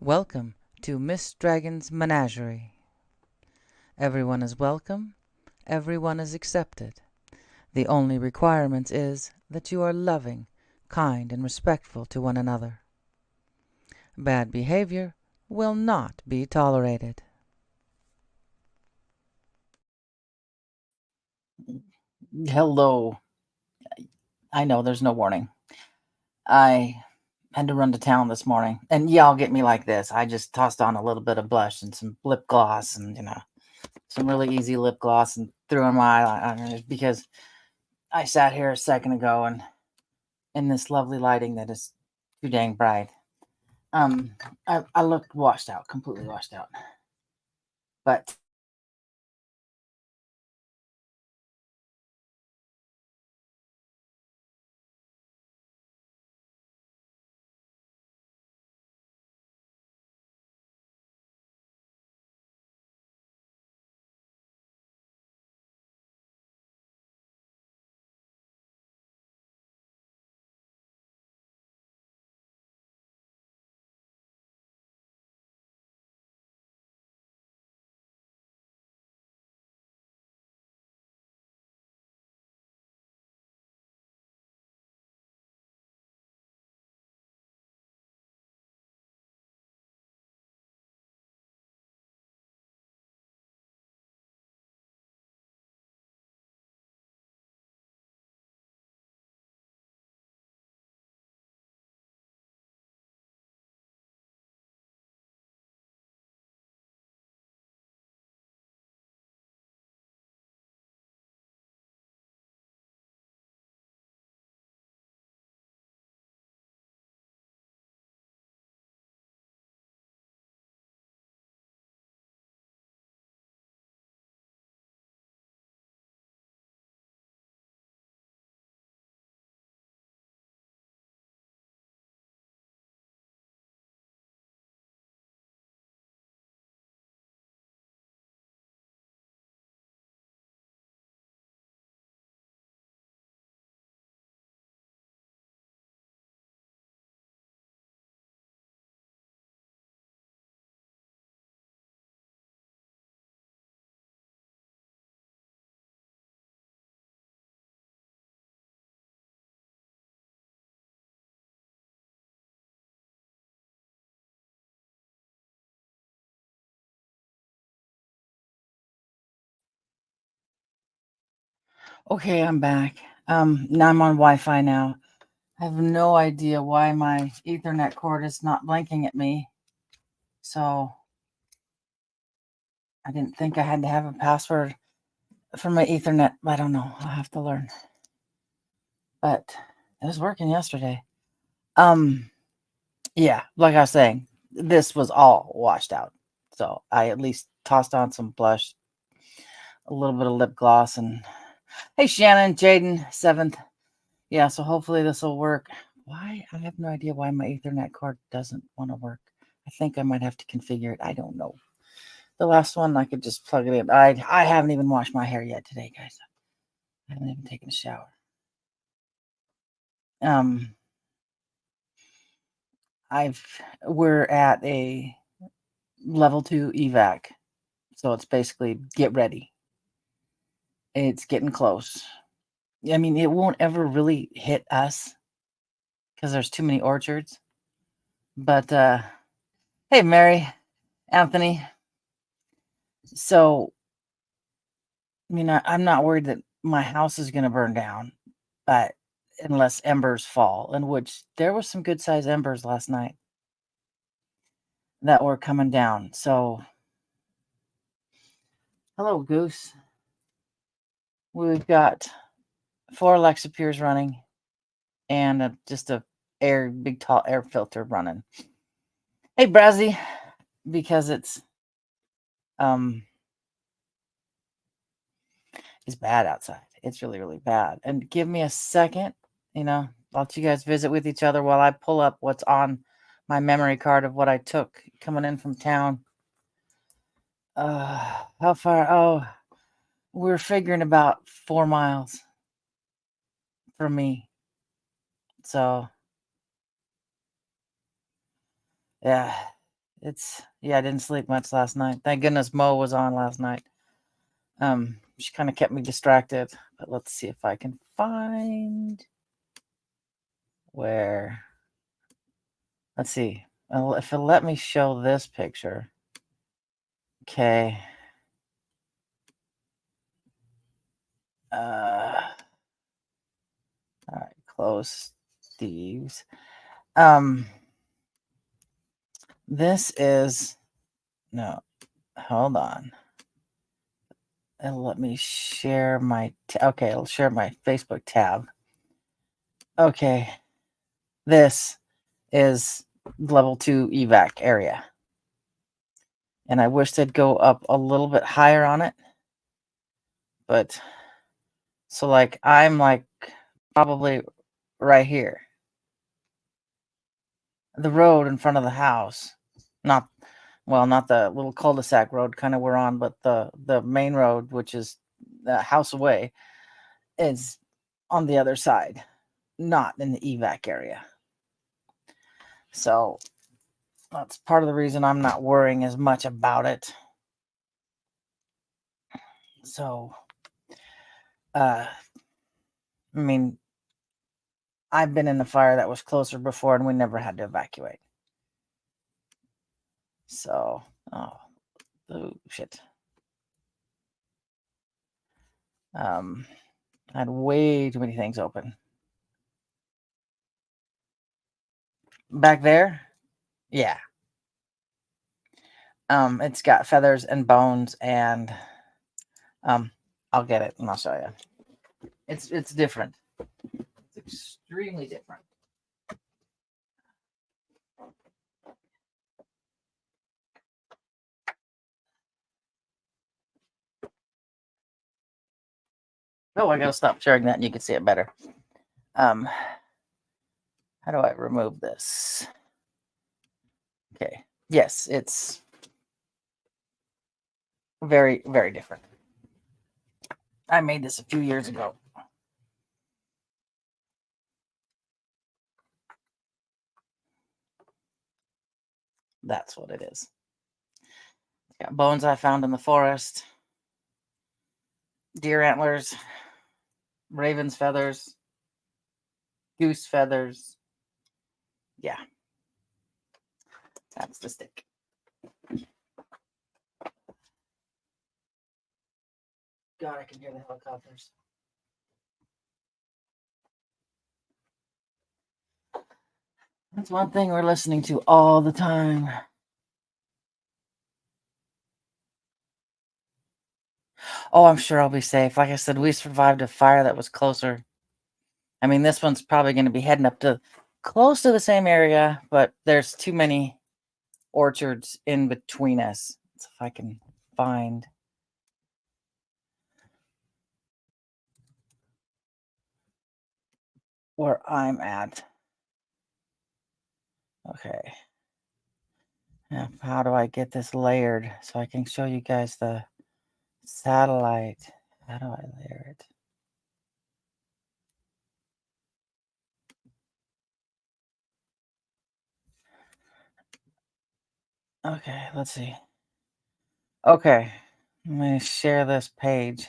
Welcome to Miss Dragon's Menagerie. Everyone is welcome, everyone is accepted. The only requirement is that you are loving, kind, and respectful to one another. Bad behavior will not be tolerated. Hello. I know there's no warning. I had to run to town this morning, and y'all get me like this. I just tossed on a little bit of blush and some lip gloss, and some really easy lip gloss, and threw in my eyeliner because I sat here a second ago and in this lovely lighting that is too dang bright. I looked washed out, completely washed out, but okay, I'm back. Now I'm on Wi-Fi now. I have no idea why my Ethernet cord is not blinking at me. So I didn't think I had to have a password for my Ethernet. I don't know. I'll have to learn. But it was working yesterday. Yeah, like I was saying, this was all washed out. So I at least tossed on some blush, a little bit of lip gloss, and hey, Shannon, Jaden, seventh. Yeah, so hopefully this will work. Why? I have no idea why my Ethernet cord doesn't want to work. I think I might have to configure it. I don't know. The last one I could just plug it in. I haven't even washed my hair yet today, guys. I haven't even taken a shower. Um, we're at a level 2 evac, so it's basically get ready. It's getting close. I mean, it won't ever really hit us because there's too many orchards. But hey, Mary, Anthony. So, I mean, I'm not worried that my house is going to burn down, but unless embers fall, in which there was some good sized embers last night that were coming down. So, hello, Goose. We've got 4 Alexa Pures running and just a big tall air filter running. Hey, Brazzy, because it's bad outside. It's really, really bad. And give me a second, I'll let you guys visit with each other while I pull up what's on my memory card of what I took coming in from town. How far? Oh, we're figuring about 4 miles from me. So, yeah, Yeah, I didn't sleep much last night. Thank goodness Mo was on last night. She kind of kept me distracted. But let's see if I can find where. Let's see. If it'll let me show this picture. Okay. All right, close Steve's. This is no. Hold on. It'll let me share my. Okay, it'll share my Facebook tab. Okay, this is level 2 evac area, and I wish they'd go up a little bit higher on it. But so like I'm like probably right here. The road in front of the house, not the little cul-de-sac road kind of we're on, but the main road, which is a house away, is on the other side, not in the evac area. So that's part of the reason I'm not worrying as much about it. So, I mean, I've been in a fire that was closer before and we never had to evacuate. So, oh shit. I had way too many things open. Back there? Yeah. It's got feathers and bones and I'll get it and I'll show you. It's different. It's extremely different. Oh, I gotta stop sharing that and you can see it better. How do I remove this? Okay. Yes, it's very, very different. I made this a few years ago. That's what it is. It's got bones I found in the forest, deer antlers, raven's feathers, goose feathers. Yeah. That's the stick. God, I can hear the helicopters. That's one thing we're listening to all the time. Oh, I'm sure I'll be safe. Like I said, we survived a fire that was closer. I mean, this one's probably going to be heading up to close to the same area, but there's too many orchards in between us. So if I can find. Where I'm at. Okay. Now, how do I get this layered so I can show you guys the satellite? How do I layer it? Okay, let's see. Okay, I'm going to share this page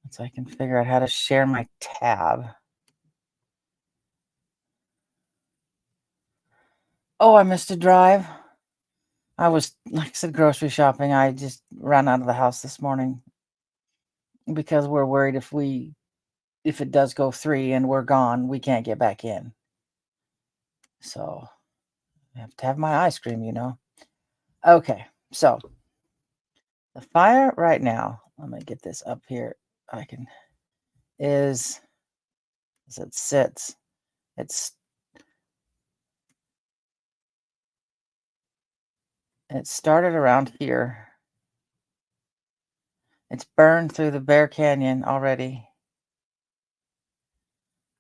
so I can figure out how to share my tab. Oh, I missed a drive. I was, like I said, grocery shopping. I just ran out of the house this morning because we're worried if it does go 3 and we're gone, we can't get back in. So I have to have my ice cream, you know. Okay, so the fire right now, let me get this up here. Is as it sits, it started around here. It's burned through the Bear Canyon already.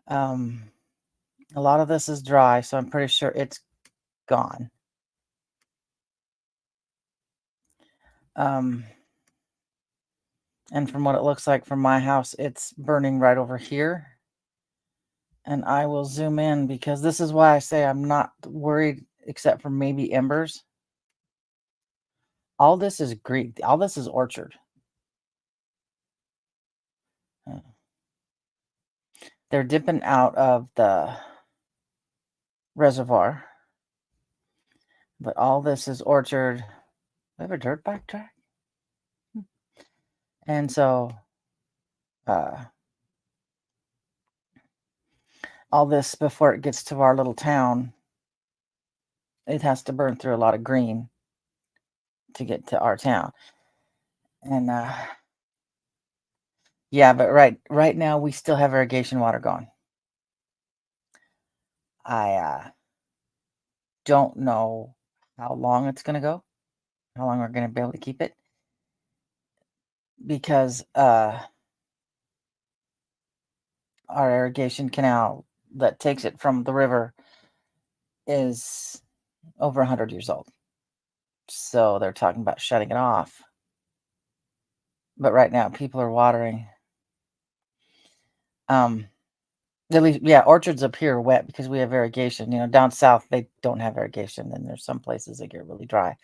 A lot of this is dry, so I'm pretty sure it's gone. And from what it looks like from my house, it's burning right over here. And I will zoom in because this is why I say I'm not worried except for maybe embers. All this is green. All this is orchard. They're dipping out of the reservoir, but all this is orchard. We have a dirt bike track, and so all this before it gets to our little town, it has to burn through a lot of green to get to our town, and yeah, but right now we still have irrigation water going. I don't know how long it's gonna go, how long we're gonna be able to keep it, because our irrigation canal that takes it from the river is over 100 years old. So they're talking about shutting it off. But right now people are watering. At least, yeah, orchards up here are wet because we have irrigation. You know, down south they don't have irrigation, and there's some places that get really dry.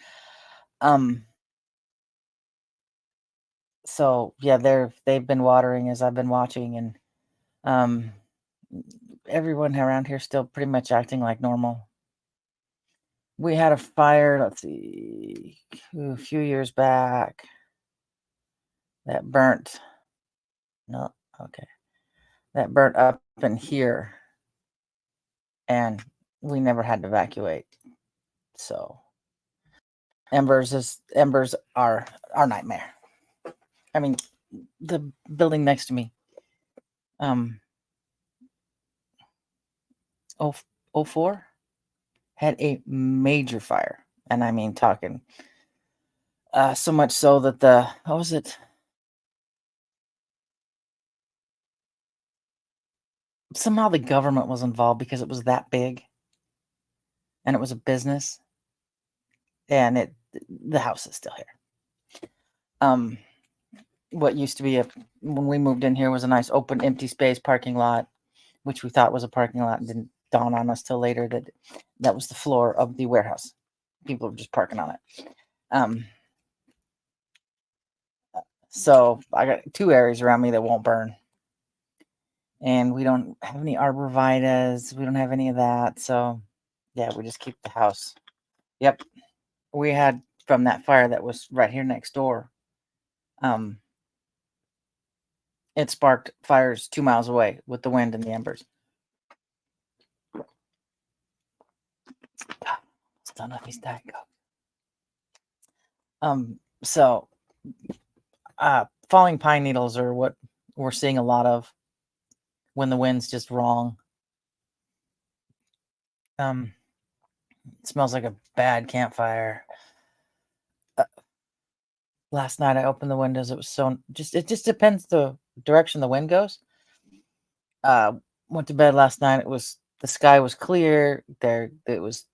So yeah, they've been watering as I've been watching, and everyone around here still pretty much acting like normal. We had a fire, let's see, a few years back that burnt. No, okay. That burnt up in here, and we never had to evacuate. So embers are our nightmare. I mean, the building next to me, 04 had a major fire, and I mean talking so much so that what was it? Somehow the government was involved because it was that big, and it was a business, and the house is still here. What used to be when we moved in here was a nice open empty space parking lot, which we thought was a parking lot, and didn't dawn on us till later that was the floor of the warehouse. People were just parking on it. So I got 2 areas around me that won't burn, and we don't have any arborvitaes. We don't have any of that. So yeah, we just keep the house. Yep, we had from that fire that was right here next door. It sparked fires 2 miles away with the wind and the embers. God, it's done with these Diet Coke. So falling pine needles are what we're seeing a lot of when the wind's just wrong. It smells like a bad campfire. Last night I opened the windows. It was it just depends the direction the wind goes. Went to bed last night. The sky was clear. The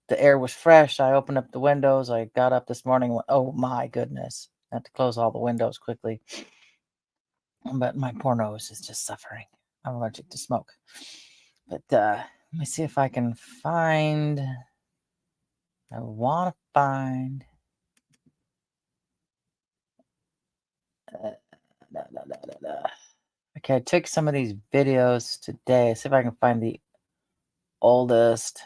air was fresh. I opened up the windows. I got up this morning. Went, oh my goodness! I had to close all the windows quickly. But my poor nose is just suffering. I'm allergic to smoke. But let me see if I can find. I want to find. Okay, I took some of these videos today. See if I can find the oldest.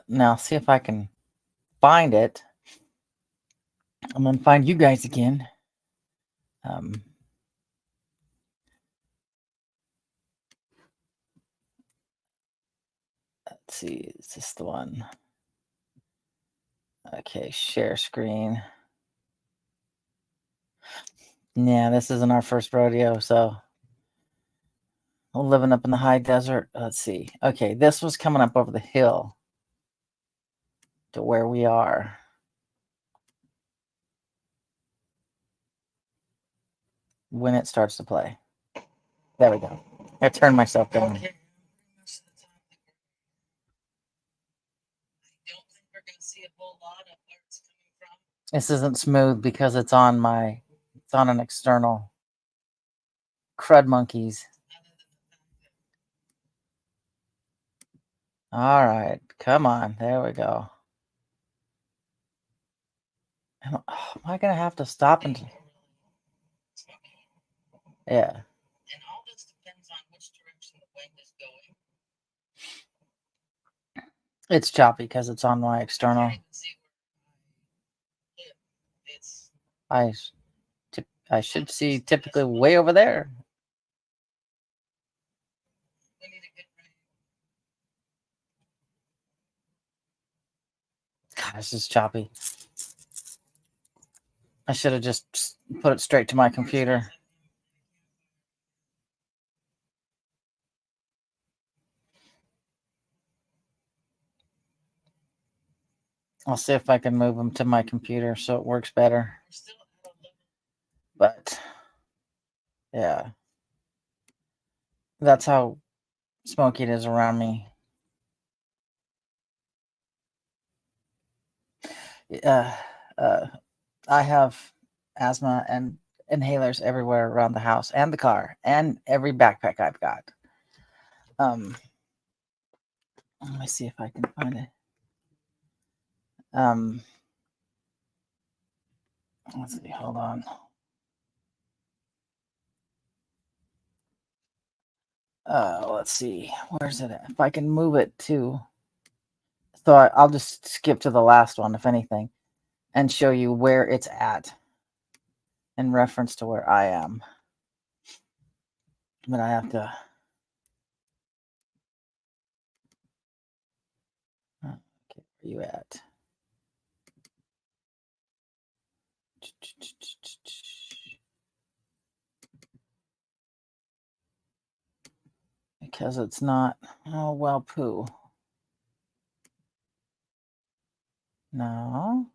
Now, see if I can find it. I'm gonna find you guys again. Let's see, is this the one? Okay, share screen. Yeah, this isn't our first rodeo, so we're living up in the high desert. Let's see. Okay, this was coming up over the hill to where we are. When it starts to play. There we go. I turned myself down. This isn't smooth because it's on an external crud monkeys. All right, come on. There we go. Am I gonna have to stop and? Yeah, it's choppy because it's on my external. I sh- I should see typically way over there. God, this is choppy. I should have just put it straight to my computer. I'll see if I can move them to my computer so it works better. But yeah, that's how smoky it is around me. Uh, uh, I have asthma and inhalers everywhere around the house and the car and every backpack I've got. Um, let me see if I can find it. Um, let's see. Hold on. Let's see. Where's it at? If I can move it to. So I'll just skip to the last one, if anything, and show you where it's at in reference to where I am. But I have to. Okay, where you at? Because it's not. Oh, well, poo. No.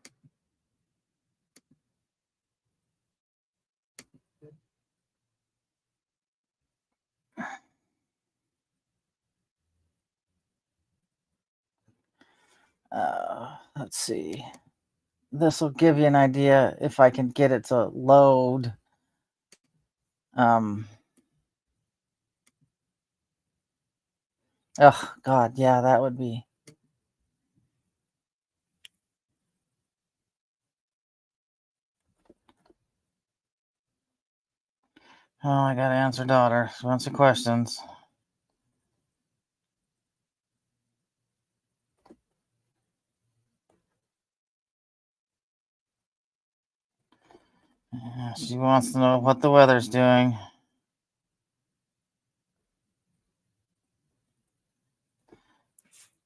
Let's see. This will give you an idea if I can get it to load. Oh God, yeah, that would be. Oh, I gotta answer daughter. She wants some questions. She wants to know what the weather's doing.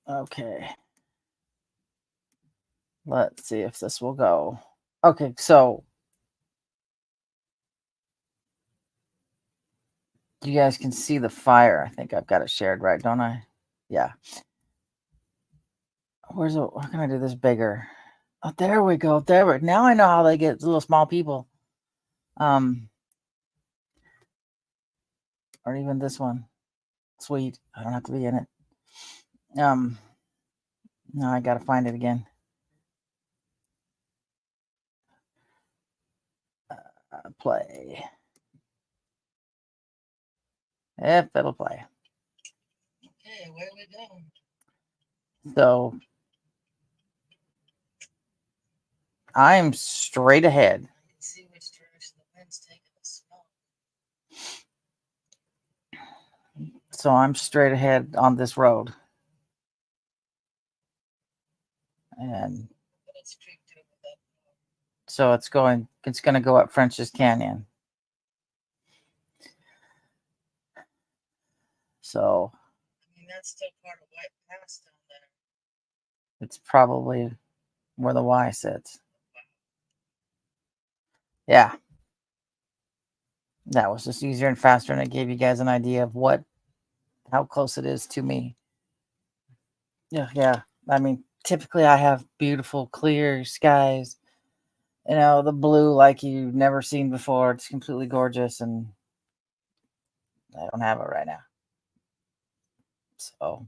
Okay. Let's see if this will go. Okay, so you guys can see the fire. I think I've got it shared, right? Don't I? Yeah. Where's it? How can I do this bigger? Oh, there we go. There we. Now I know how they get little small people. Or even this one. Sweet. I don't have to be in it. Now I gotta find it again. Play. If it'll play. Okay, where we go? So I'm straight ahead. See which direction the wind's taking the smoke. So I'm straight ahead on this road. And so it's gonna go up French's Canyon. So I mean that's still part of White Pass down there. It's probably where the Y sits. Yeah. That was just easier and faster, and it gave you guys an idea of how close it is to me. Yeah. I mean, typically I have beautiful, clear skies. The blue like you've never seen before. It's completely gorgeous, and I don't have it right now. So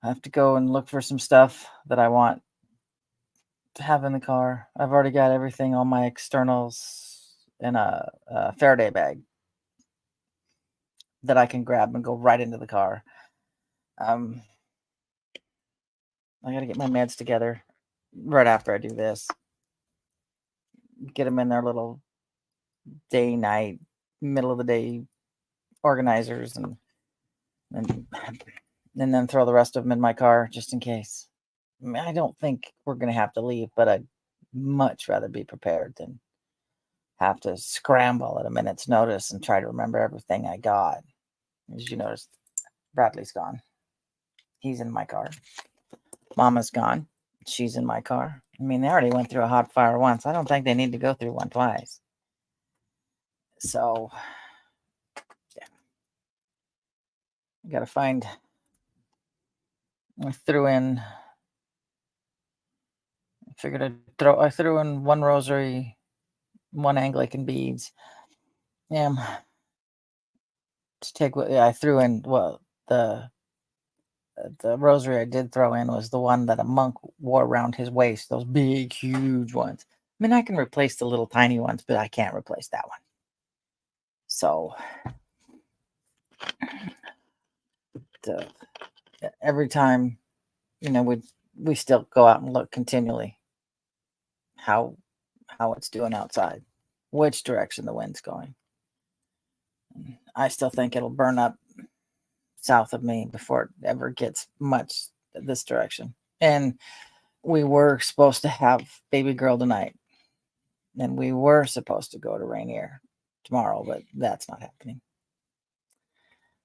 I have to go and look for some stuff that I want to have in the car. I've already got everything on my externals in a Faraday bag that I can grab and go right into the car. I got to get my meds together right after I do this. Get them in their little day, night, middle of the day organizers, and then throw the rest of them in my car just in case. I mean, I don't think we're going to have to leave, but I'd much rather be prepared than have to scramble at a minute's notice and try to remember everything I got. As you notice, Bradley's gone. He's in my car. Mama's gone. She's in my car. I mean, they already went through a hot fire once. I don't think they need to go through one twice. So, yeah. I got to find. I threw in one rosary, one Anglican beads. I threw in, well, the rosary I did throw in was the one that a monk wore around his waist, those big, huge ones. I mean, I can replace the little tiny ones, but I can't replace that one. So, every time, we still go out and look continually how it's doing outside, which direction the wind's going. I still think it'll burn up south of me before it ever gets much this direction. And we were supposed to have baby girl tonight, and we were supposed to go to Rainier tomorrow, but that's not happening.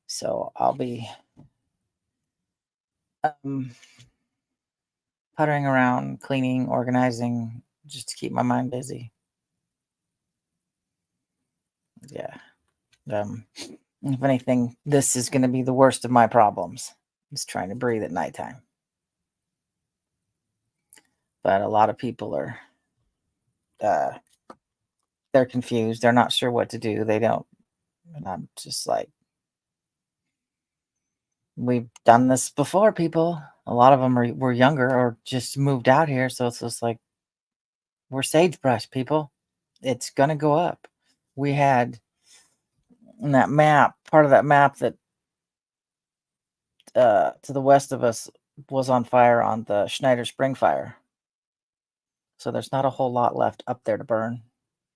So I'll be puttering around, cleaning, organizing, just to keep my mind busy. Yeah. If anything, this is going to be the worst of my problems. Is trying to breathe at nighttime. But a lot of people are, they're confused. They're not sure what to do. They don't. And I'm just like, we've done this before, people. A lot of them were younger or just moved out here. So it's just like, we're sagebrush, people. It's going to go up. We had in that map, part of that map that to the west of us was on fire on the Schneider Spring fire. So there's not a whole lot left up there to burn.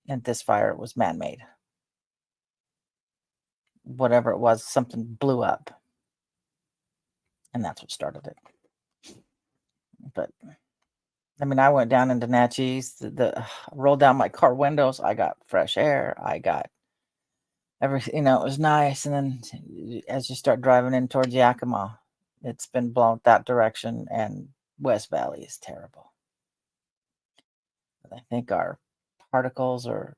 And this fire was man-made. Whatever it was, something blew up. And that's what started it. But I mean, I went down into Natchez, rolled down my car windows. I got fresh air. I got everything, it was nice. And then as you start driving in towards Yakima, it's been blown that direction, and West Valley is terrible. I think our particles are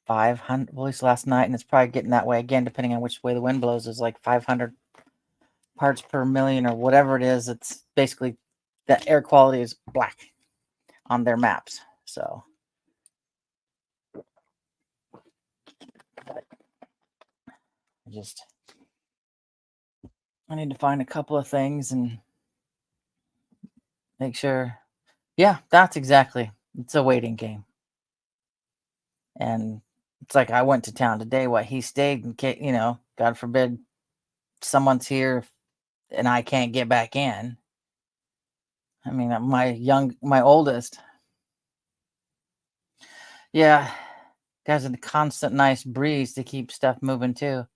500, well, at least last night, and it's probably getting that way again, depending on which way the wind blows, is like 500 parts per million or whatever it is. It's basically that air quality is black on their maps. So I need to find a couple of things and make sure. Yeah, that's exactly. It's a waiting game. And it's like I went to town today. He stayed in case, God forbid someone's here and I can't get back in. I mean, my oldest. Yeah, has a constant nice breeze to keep stuff moving too.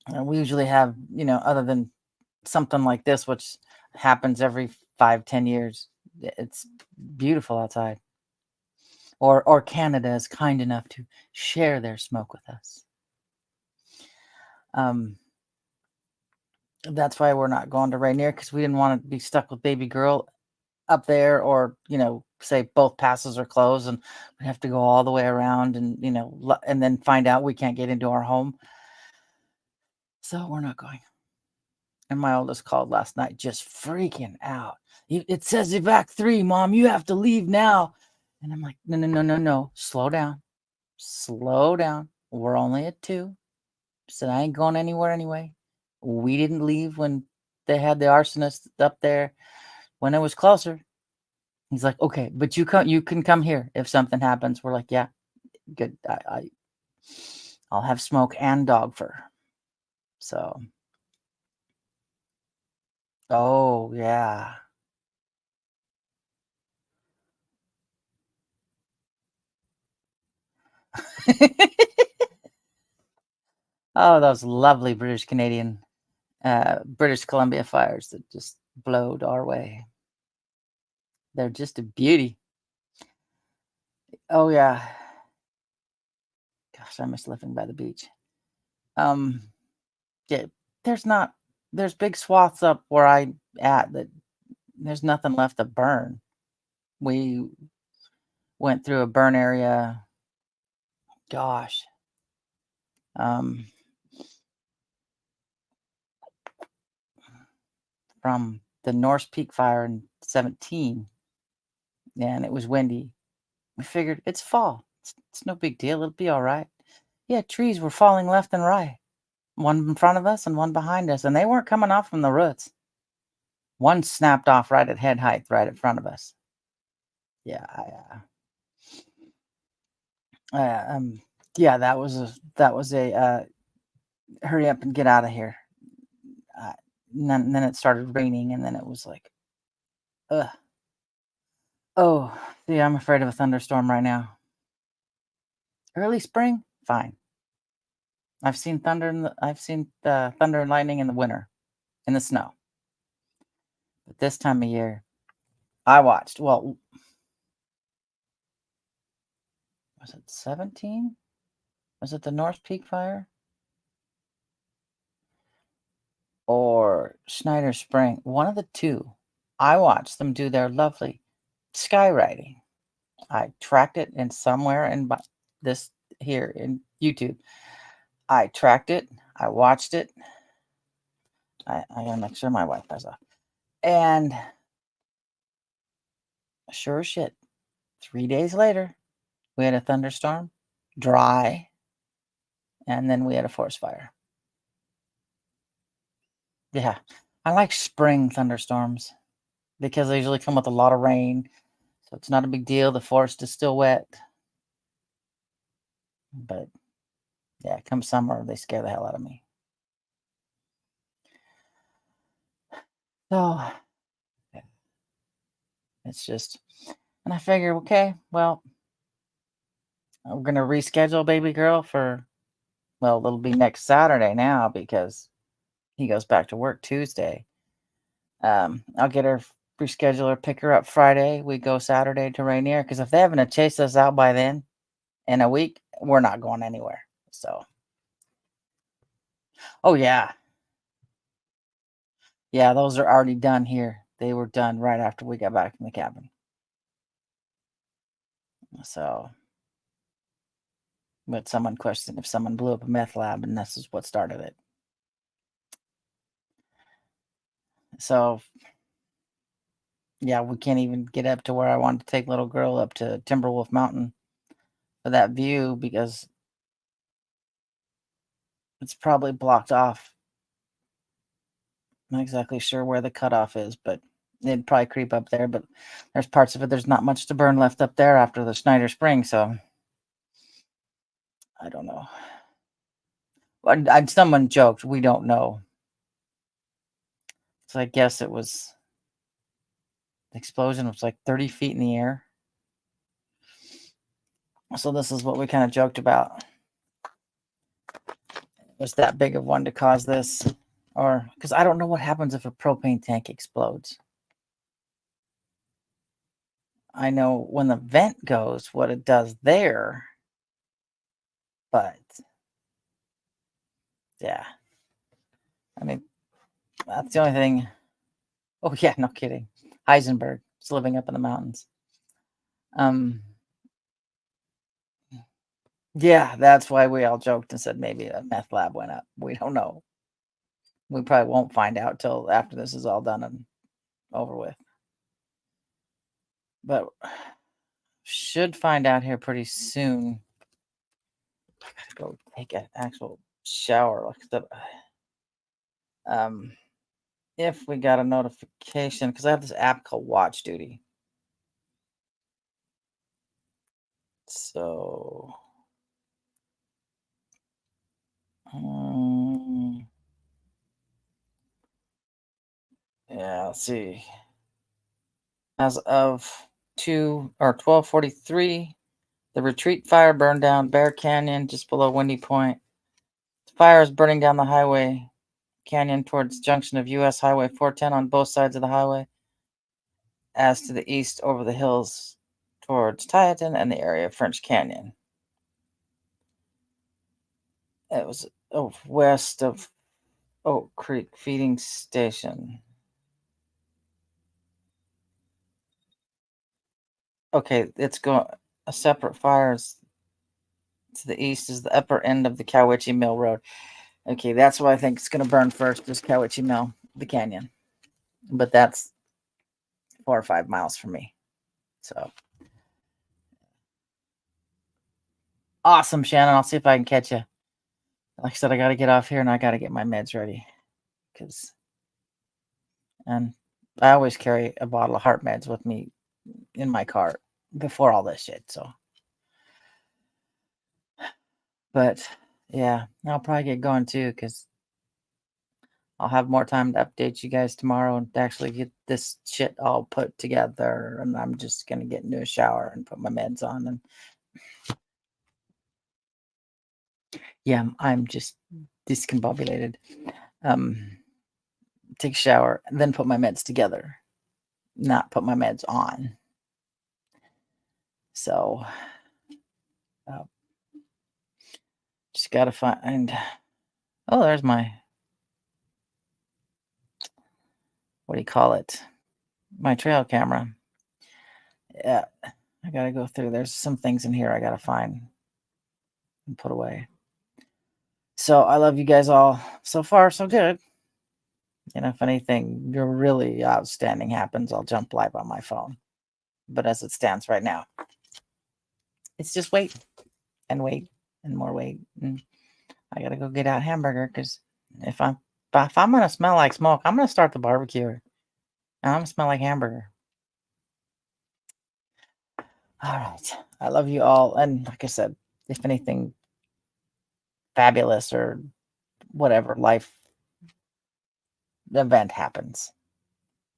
And we usually have, other than something like this, which happens every 5-10 years, it's beautiful outside. Or Canada is kind enough to share their smoke with us. That's why we're not going to Rainier, because we didn't want to be stuck with baby girl up there, or say both passes are closed and we have to go all the way around, and and then find out we can't get into our home. So we're not going. And my oldest called last night just freaking out. It says evac 3, Mom. You have to leave now. And I'm like, no. Slow down. We're only at 2. Said I ain't going anywhere anyway. We didn't leave when they had the arsonist up there when it was closer. He's like, okay, but you can come here if something happens. We're like, yeah, good. I'll have smoke and dog fur. So Oh, yeah. Oh, those lovely British Columbia fires that just blowed our way. They're just a beauty. Oh, yeah. Gosh, I miss living by the beach. Um, yeah, there's not there's big swaths up where I at that there's nothing left to burn. We went through a burn area, gosh, um, from the Norse Peak fire in 17, and it was windy. We figured it's fall. It's no big deal. It'll be all right. Yeah, trees were falling left and right, one in front of us and one behind us, and they weren't coming off from the roots. One snapped off right at head height, right in front of us. Yeah, uh, um, yeah, that was a hurry up and get out of here. Uh, and then it started raining, and then it was like, ugh. Oh, yeah, I'm afraid of a thunderstorm right now. Early spring, fine. I've seen thunder and lightning in the winter, in the snow. But this time of year, I watched. Well, was it 17? Was it the North Peak fire or Schneider Spring? One of the two. I watched them do their lovely skywriting. I tracked it in somewhere in this here in YouTube. I tracked it. I watched it. I gotta make sure my Wi-Fi's off. And sure as shit, 3 days later, we had a thunderstorm, dry, and then we had a forest fire. Yeah, I like spring thunderstorms because they usually come with a lot of rain, so it's not a big deal. The forest is still wet, but yeah, come summer, they scare the hell out of me. So yeah, it's just, and I figure, okay, well, we're gonna reschedule baby girl for, well, it'll be next Saturday now because he goes back to work Tuesday. I'll get her reschedule her, pick her up Friday. We go Saturday to Rainier because if they haven't chased us out by then in a week, we're not going anywhere. So, oh yeah, yeah, those are already done here. They were done right after we got back from the cabin. So, but someone questioned if someone blew up a meth lab, and this is what started it. So, yeah, we can't even get up to where I wanted to take little girl up to Timberwolf Mountain for that view because it's probably blocked off. Not exactly sure where the cutoff is, but it'd probably creep up there. But there's parts of it, there's not much to burn left up there after the Snyder Spring. So I don't know. Someone joked, we don't know. So I guess it was, the explosion was like 30 feet in the air. So this is what we kind of joked about. Was that big of one to cause this? Or because I don't know what happens if a propane tank explodes. I know when the vent goes, what it does there, but yeah, I mean, that's the only thing. Oh yeah, no kidding. Heisenberg is living up in the mountains. Um, yeah, that's why we all joked and said maybe a meth lab went up. We don't know. We probably won't find out till after this is all done and over with. But should find out here pretty soon. I gotta go take an actual shower. Um, if we got a notification, because I have this app called Watch Duty. So, um, Yeah, let's see. As of 12:43, the retreat fire burned down Bear Canyon just below Windy Point. The fire is burning down the highway canyon towards junction of US Highway 410 on both sides of the highway. As to the east over the hills towards Tieton and the area of French Canyon. It was west of Oak Creek Feeding Station. Okay, it's going a separate fires to the east is the upper end of the Cowiche Mill Road. Okay, that's what I think it's going to burn first is Cowiche Mill, the canyon. But that's 4 or 5 miles from me. So awesome, Shannon. I'll see if I can catch you. Like I said, I got to get off here and I got to get my meds ready. And I always carry a bottle of heart meds with me in my car before all this shit. So, but yeah, I'll probably get going too because I'll have more time to update you guys tomorrow and actually get this shit all put together. And I'm just gonna get into a shower and put my meds on. And yeah, I'm just discombobulated. Take a shower and then put my meds together, not put my meds on. So, just gotta find. Oh, there's my. What do you call it? My trail camera. Yeah, I gotta go through. There's some things in here I gotta find and put away. So I love you guys all. So far, so good. And if anything really outstanding happens, I'll jump live on my phone. But as it stands right now, it's just wait and wait and more wait. And I gotta go get out hamburger because if I'm gonna smell like smoke, I'm gonna start the barbecue. And I'm gonna smell like hamburger. All right. I love you all. And like I said, if anything fabulous or whatever life event happens,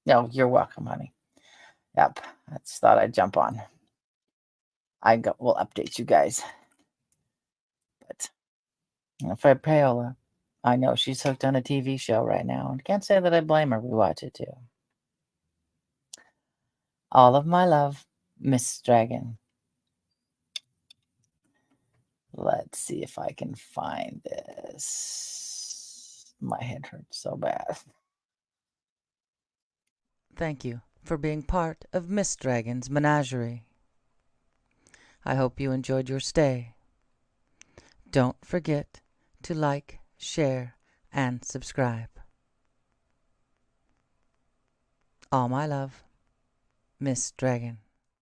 no, you're welcome, honey. Yep. I just thought I'd jump on. Will update you guys. But Fred Paola, I know she's hooked on a TV show right now. And can't say that I blame her. We watch it too. All of my love, Miss Dragon. Let's see if I can find this. My head hurts so bad. Thank you for being part of Miss Dragon's menagerie. I hope you enjoyed your stay. Don't forget to like, share, and subscribe. All my love, Miss Dragon.